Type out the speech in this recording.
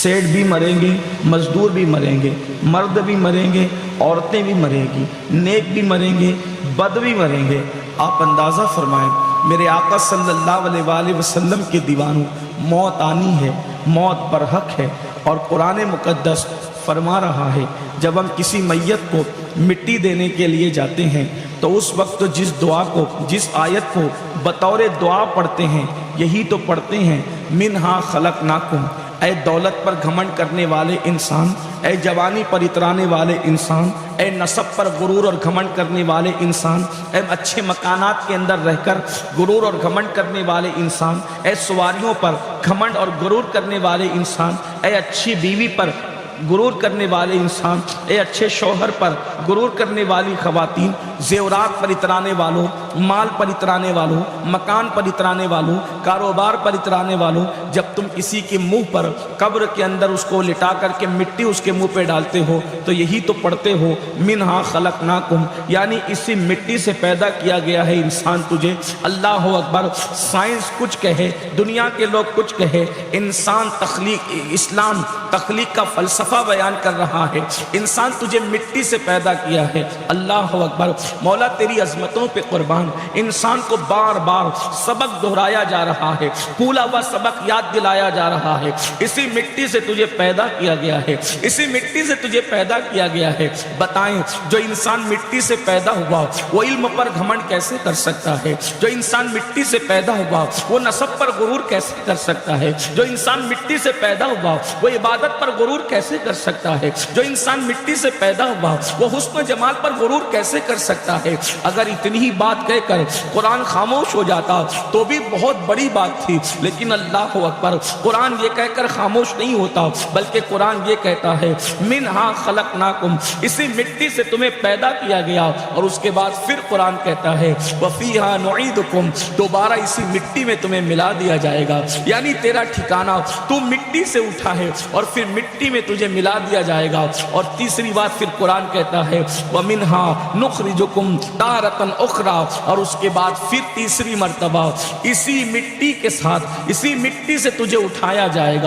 सेठ भी मरेंगे, मजदूर भी मरेंगे, मर्द भी मरेंगे, औरतें भी मरेंगी, नेक भी मरेंगे, बद भी मरेंगे। आप अंदाज़ा फरमाएं, मेरे आका सल्लल्लाहु अलैहि वसल्लम के दीवानों, मौत आनी है, मौत बरहक है। और कुरान मुक़द्दस फरमा रहा है, जब हम किसी मैयत को मिट्टी देने के लिए जाते हैं तो उस वक्त जिस दुआ को, जिस आयत को बतौर दुआ पढ़ते हैं, यही तो पढ़ते हैं, मिन्हा खलक़नाकुम। ऐ दौलत पर घमंड करने वाले इंसान, ऐ जवानी पर इतराने वाले इंसान, ऐ नसब पर गुरूर और घमंड करने वाले इंसान, ऐ अच्छे मकानात के अंदर रहकर गुरूर और घमंड करने वाले इंसान, ऐ सवारियों पर घमंड और गुरूर करने वाले इंसान, ऐ अच्छी बीवी पर गुरूर करने वाले इंसान, ए अच्छे शौहर पर गुरूर करने वाली ख़वातीन, ज़ेवरात पर इतराने वालों, माल पर इतराने वालों, मकान पर इतराने वालों, कारोबार पर इतराने वालों, जब तुम किसी के मुंह पर कब्र के अंदर उसको लिटा करके मिट्टी उसके मुंह पे डालते हो तो यही तो पढ़ते हो, मिन्हा खलक़नाकुम, यानी इसी मिट्टी से पैदा किया गया है इंसान तुझे। अल्लाह अकबर। साइंस कुछ कहे, दुनिया के लोग कुछ कहे, इंसान तख्लीक, इस्लाम तख्लीक का फ़लसफ़ा बयान कर रहा है, इंसान तुझे मिट्टी से पैदा किया है। अल्लाह अकबर। मौला तेरी अज़मतों पे कुर्बान, इंसान को बार बार सबक दोहराया जा रहा है, भूला हुआ सबक याद दिलाया जा रहा है। इसी मिट्टी से तुझे पैदा किया गया है, इसी मिट्टी से तुझे पैदा किया गया है। बताएं, जो इंसान मिट्टी से पैदा हुआ वो इल्म पर घमंड कैसे कर सकता है? जो इंसान मिट्टी से पैदा हुआ वो नसब पर गुरूर कैसे कर सकता है? जो इंसान मिट्टी से पैदा हुआ वो इबादत पर गुरूर कैसे कर सकता है? जो इंसान मिट्टी से पैदा हुआ वो हुस्न जमाल पर गुरूर कैसे कर सकता है? अगर इतनी ही बात कहकर कुरान खामोश हो जाता तो भी बहुत बड़ी बात थी, लेकिन अल्लाह अकबर, कुरान ये कहकर खामोश नहीं होता, बल्कि कुरान ये कहता है, मिन्हा खलक़नाकुम, इसी मिट्टी से तुम्हें पैदा किया गया। और उसके बाद फिर कुरान कहता है, वफ़ीहा नुईदुकुम, दोबारा इसी मिट्टी में तुम्हें मिला दिया जाएगा। यानी तेरा ठिकाना, तू मिट्टी से उठा है और फिर मिट्टी में तुझे मिला दिया जाएगा। और तीसरी बात फिर कुरान कहता है, वमिन्हा नुखरिजुकुम तारतन उखरा, और उसके बाद फिर तीसरी मर्तबा इसी मिट्टी के साथ, इसी मिट्टी से तुझे उठाया जाएगा।